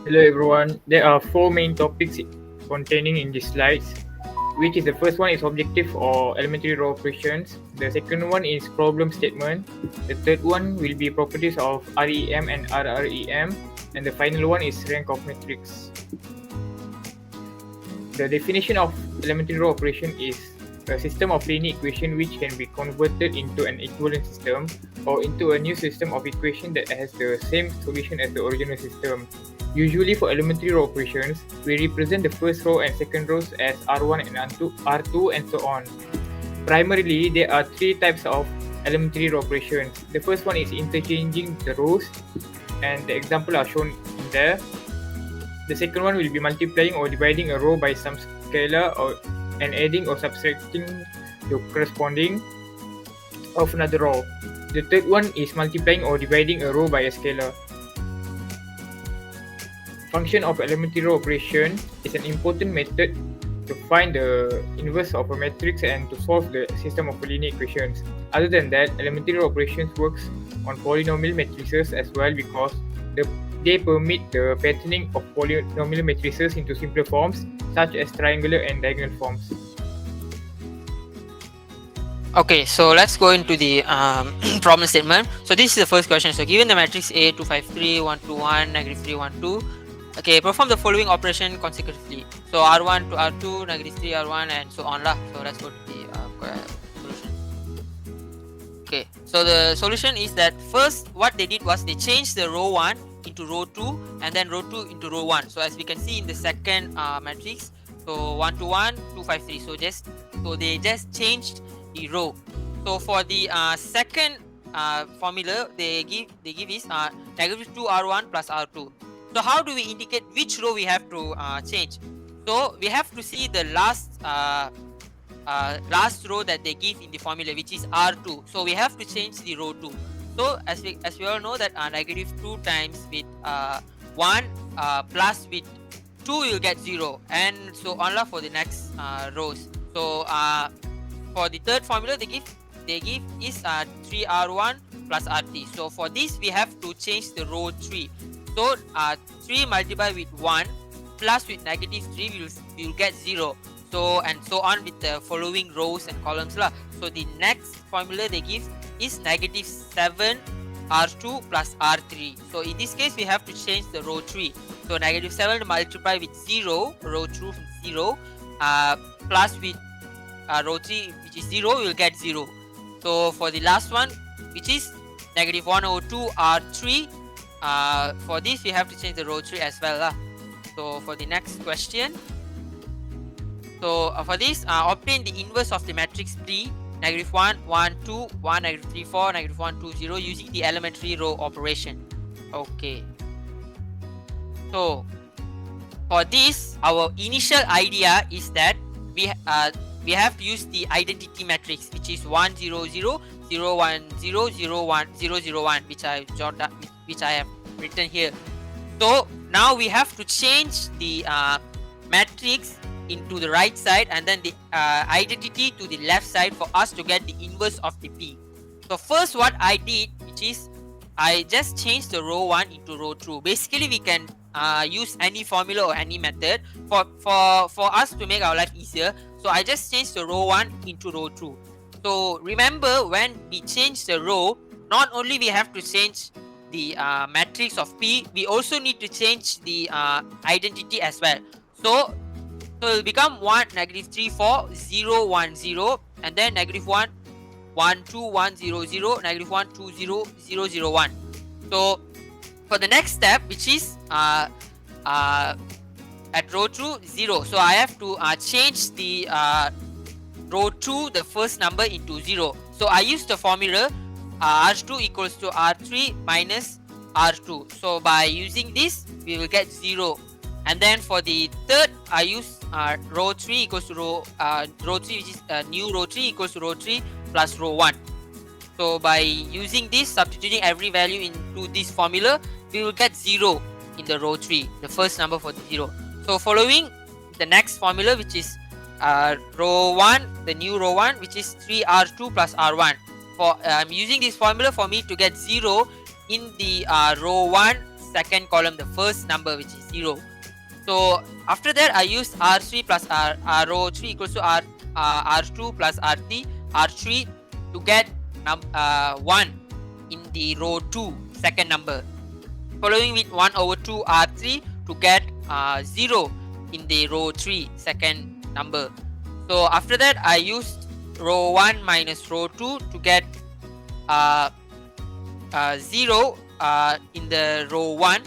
Hello everyone. There are four main topics containing in these slides, which is the first one is objective or elementary row operations. The second one is problem statement. The third one will be properties of REM and RREM, and the final one is rank of matrix. The definition of elementary row operation is a system of linear equation which can be converted into an equivalent system or into a new system of equation that has the same solution as the original system. Usually for elementary row operations, we represent the first row and second rows as R1 and R2 and so on. Primarily, there are three types of elementary row operations. The first one is interchanging the rows, and the example are shown in there. The second one will be multiplying or dividing a row by some scalar and adding or subtracting the corresponding of another row. The third one is multiplying or dividing a row by a scalar. Function of elementary row operation is an important method to find the inverse of a matrix and to solve the system of linear equations. Other than that, elementary row operations works on polynomial matrices as well because they permit the patterning of polynomial matrices into simpler forms such as triangular and diagonal forms. Okay, so let's go into the problem statement. So this is the first question. So given the matrix A 2 5 3 1 2 1 negative 3 1 2, okay, perform the following operation consecutively. So R1 to R2 negative 3 R1 and so on lah. So let's go to the solution. Okay, so the solution is that first what they did was they changed the row 1 into row 2 and then row 2 into row 1. So as we can see in the second matrix, so 1 to 1 2 5 3. So they just changed the row. So for the second formula they give is negative 2 R1 plus R2. So how do we indicate which row we have to change? So we have to see the last row that they give in the formula, which is R2. So we have to change the row 2. So as we all know that negative 2 times with 1 plus with 2 you'll get 0, and so on for the next rows. So for the third formula they give is 3R1 plus RT. So for this we have to change the row 3. So 3 multiplied with 1 plus with negative 3 we will get 0. So and so on with the following rows and columns lah. So the next formula they give is negative 7 R2 plus R3. So in this case we have to change the row 3. So negative 7 multiplied with 0, row 2 from 0, plus with row 3 which is 0, we will get 0. So for the last one, which is negative 102 R3, for this we have to change the row 3 as well lah. So for the next question, so for this obtain the inverse of the matrix P negative 1 1 2 1 negative 3 4 negative 1 2 0 using the elementary row operation. Okay, so for this our initial idea is that we have to use the identity matrix, which is 1 0 0 0 1 0 0 1 0 0 1, which I have written here. So now we have to change the matrix into the right side and then the identity to the left side for us to get the inverse of the P. So first what I did, which is I just changed the row 1 into row 2. Basically we can use any formula or any method for us to make our life easier. So I just changed the row 1 into row 2. So remember, when we change the row, not only we have to change the matrix of P, we also need to change the identity as well. So it will become 1 negative 3 4 0 1 0 and then negative 1 1 2 1 0 0 negative 1 2 0 0 0 1. So for the next step, which is at row 2 0, so I have to change the row 2 the first number into 0. So I use the formula R2 equals to R3 minus R2. So by using this we will get 0. And then for the third I use row 3 equals to row 3, which is new row 3 equals to row 3 plus row 1. So by using this, substituting every value into this formula, we will get 0 in the row 3, the first number for the 0. So following the next formula, which is row 1, the new row 1, which is 3R2 plus R1. I'm using this formula for me to get 0 in the row 1 second column, the first number, which is 0. So after that, I use R3 plus row 3 equals to R2 plus R3 to get 1 in the row 2, second number. Following with 1 over 2 R3 to get 0 in the row 3, second number. So after that, I used row 1 minus row 2 to get 0 in the row 1,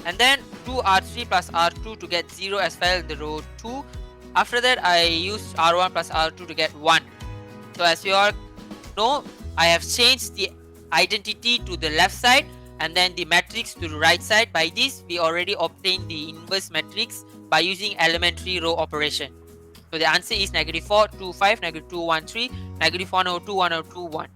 and then 2R3 plus R2 to get 0 as well in the row 2. After that, I used R1 plus R2 to get 1. So as you all know, I have changed the identity to the left side and then the matrix to the right side. By this, we already obtained the inverse matrix by using elementary row operation. So the answer is -4, 2, 5, -2, 1, 3, -102, 102, 1.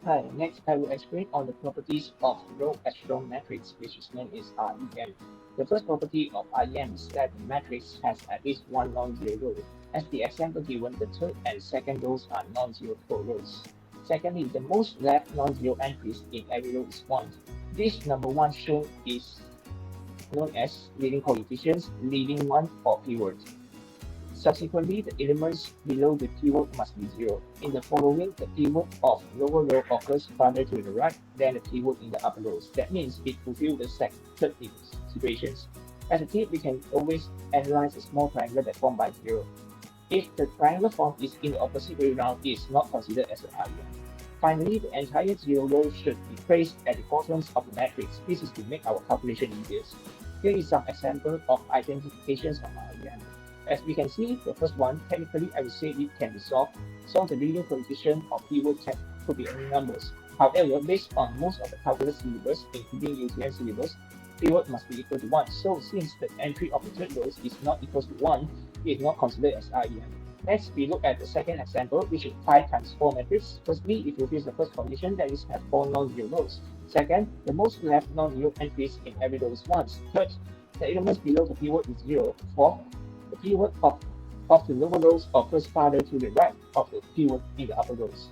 Hi, next I will explain on the properties of row echelon matrix, which is known as REM. The first property of REM is that the matrix has at least one non-zero row. As the example given, the third and second rows are non-zero rows. Secondly, the most left non-zero entries in every row is 1. This number 1 shown is known as leading coefficients, leading 1 or pivot. Subsequently, the elements below the pivot must be 0. In the following, the pivot of lower row occurs farther to the right than the pivot in the upper rows. That means it fulfills the third situations. As a tip, we can always analyze a small triangle that formed by 0. If the triangle form is in the opposite way round, it is not considered as an REM. Finally, the entire 0 row should be placed at the bottoms of the matrix. This is to make our calculation easier. Here is some example of identifications of REM. As we can see, the first one, technically I would say it can be solved. So the leading coefficient of pivot could be any numbers. However, based on most of the calculus syllabus, including UTM syllabus, pivot must be equal to 1. So since the entry of the third row is not equal to 1, it is not considered as REM. Next, we look at the second example, which is 5 times 4 matrix. Firstly, it fulfills the first condition, that is, have 4 non-zero rows. Second, the most left non-zero entries in every row is 1. Third, the elements below the pivot is 0. Fourth, the pivot of the lower rows occurs farther to the right of the pivot in the upper rows.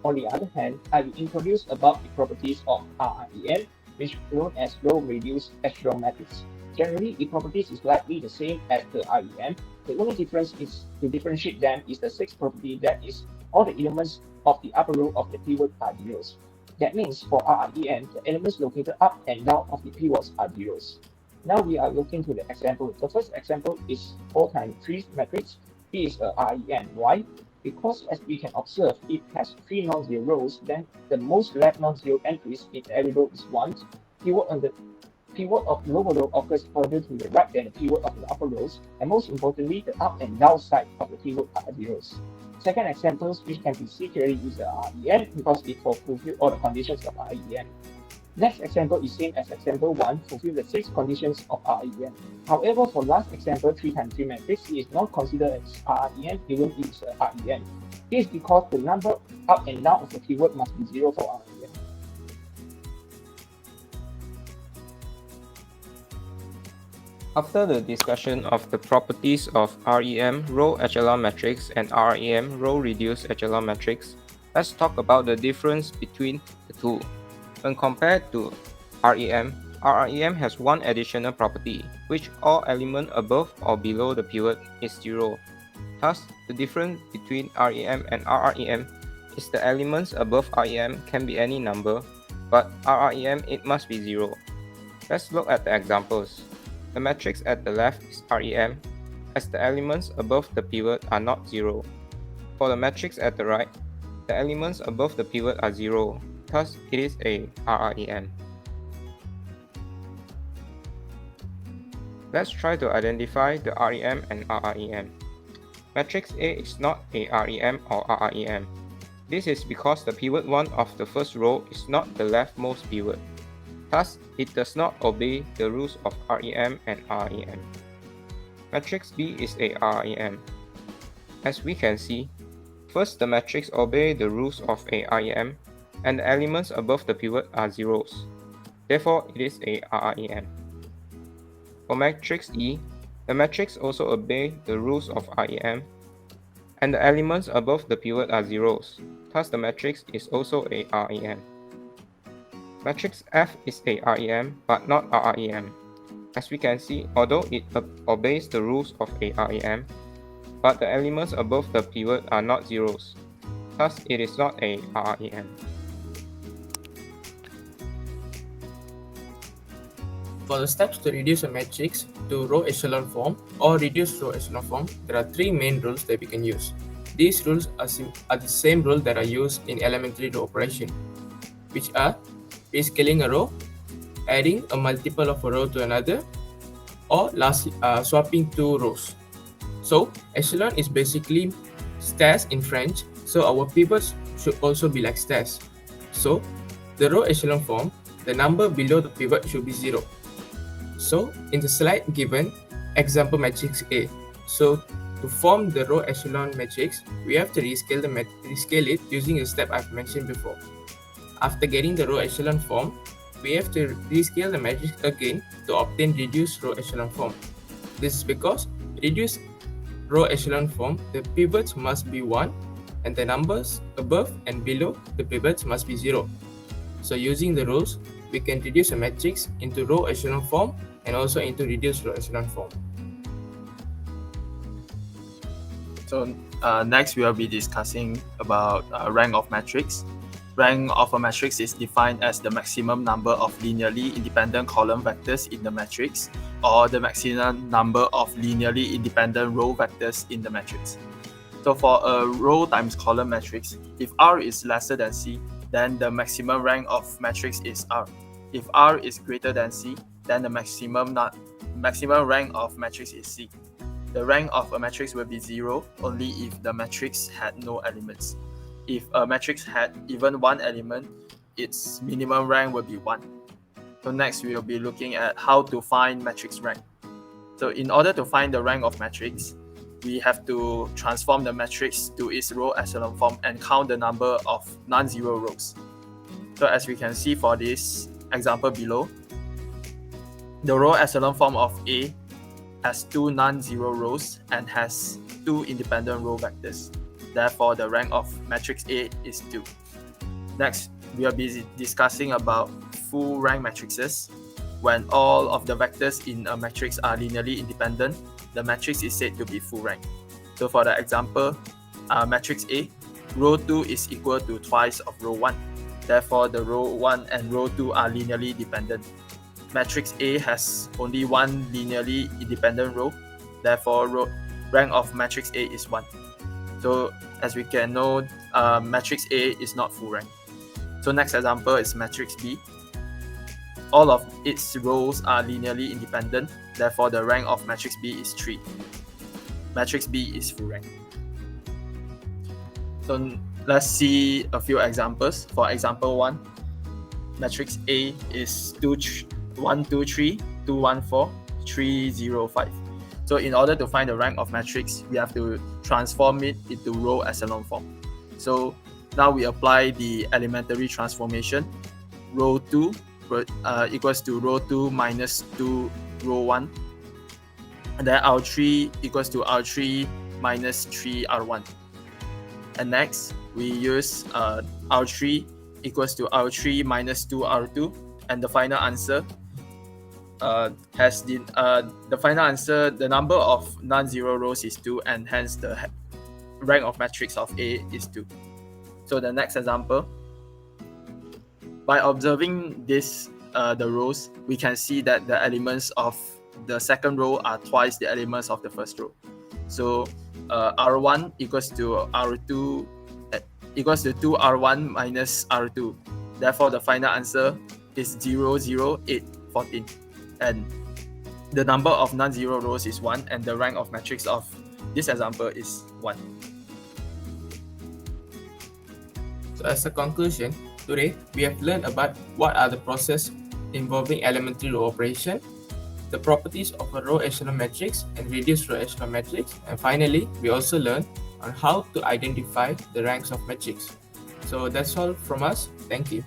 On the other hand, I will introduce about the properties of REM, which is known as row-reduced echelon matrix. Generally, the properties is likely the same as the REM. The only difference is to differentiate them is the sixth property, that is, all the elements of the upper row of the pivot are zeros. That means for REM, the elements located up and down of the pivots are zeros. Now we are looking to the example. The first example is 4 times 3 matrix. It is a REM. Why? Because as we can observe, it has 3 non-zero rows, then the most left non-zero entries in every row is 1. Pivot of the lower row occurs further to the right than the pivot of the upper rows, and most importantly, the up and down side of the pivot are zeros. Second examples, which can be seen clearly, is the REM because it fulfills all the conditions of REM. Next example is same as example 1, fulfill the 6 conditions of REM. However, for last example, 3 times 3 matrix, it is not considered as REM even if it's a REM. This is because the number up and down of the pivot must be 0 for REM. After the discussion of the properties of REM row echelon matrix and REM row reduced echelon matrix, let's talk about the difference between the two. When compared to REM has one additional property, which all element above or below the pivot is 0. Thus, the difference between REM and RREM is the elements above REM can be any number, but RREM it must be 0. Let's look at the examples. The matrix at the left is REM, as the elements above the pivot are not 0. For the matrix at the right, the elements above the pivot are 0, thus it is a RREM. Let's try to identify the REM and RREM. Matrix A is not a REM or RREM. This is because the pivot 1 of the first row is not the leftmost pivot. Thus, it does not obey the rules of REM and REM. Matrix B is a REM. As we can see, first the matrix obeys the rules of a REM, and the elements above the pivot are zeros. Therefore, it is a REM. For matrix E, the matrix also obeys the rules of REM, and the elements above the pivot are zeros. thus the matrix is also a REM. Matrix F is a REM but not a REM. As we can see, although it obeys the rules of a REM, but the elements above the pivot are not zeros. Thus, it is not a REM. For the steps to reduce a matrix to row echelon form or reduced row echelon form, there are three main rules that we can use. These rules are the same rules that are used in elementary row operation, which are rescaling a row, adding a multiple of a row to another, or swapping two rows. So echelon is basically stairs in French, so our pivots should also be like stairs. So the row echelon form, the number below the pivot should be 0. So in the slide given, example matrix A. So to form the row echelon matrix, we have to rescale it using the step I've mentioned before. After getting the row echelon form, we have to rescale the matrix again to obtain reduced row echelon form. This is because reduced row echelon form, the pivots must be 1 and the numbers above and below the pivots must be 0. So using the rules, we can reduce a matrix into row echelon form and also into reduced row echelon form. So next we will be discussing about rank of matrix. Rank of a matrix is defined as the maximum number of linearly independent column vectors in the matrix or the maximum number of linearly independent row vectors in the matrix. So for a row times column matrix, if R is lesser than C, then the maximum rank of matrix is R. If R is greater than C, then the maximum rank of matrix is C. The rank of a matrix will be 0 only if the matrix had no elements. If a matrix had even one element, its minimum rank will be 1. So next we will be looking at how to find matrix rank. So in order to find the rank of matrix, we have to transform the matrix to its row echelon form and count the number of non-zero rows. So as we can see for this example below, the row echelon form of A has 2 non-zero rows and has 2 independent row vectors. Therefore, the rank of matrix A is 2. Next, we will be discussing about full rank matrices. When all of the vectors in a matrix are linearly independent, the matrix is said to be full rank. So for the example, matrix A, row 2 is equal to twice of row 1. Therefore, the row 1 and row 2 are linearly dependent. Matrix A has only one linearly independent row. Therefore, rank of matrix A is 1. So as we can know, matrix A is not full rank. So next example is matrix B. All of its rows are linearly independent. Therefore, the rank of matrix B is 3. Matrix B is full rank. So let's see a few examples. For example 1, matrix A is 1, 2, 3, 2, 1, 4, 3, 0, 5. So in order to find the rank of matrix, we have to transform it into row echelon form. So now we apply the elementary transformation. Row 2 equals to row 2 minus 2 row 1. And then R3 equals to R3 minus 3 R1. And next, we use R3 equals to R3 minus 2 R2. And the final answer has the final answer, the number of non-zero rows is 2, and hence the rank of matrix of A is 2. So the next example, by observing this the rows, we can see that the elements of the second row are twice the elements of the first row. So R1 equals to R2 equals to 2R1 minus R2. Therefore, the final answer is 0, 0, 8, 14. And the number of non-zero rows is 1, and the rank of matrix of this example is 1. So as a conclusion, today we have learned about what are the processes involving elementary row operation, the properties of a row echelon matrix and reduced row echelon matrix, and finally we also learned on how to identify the ranks of matrix. So that's all from us. Thank you.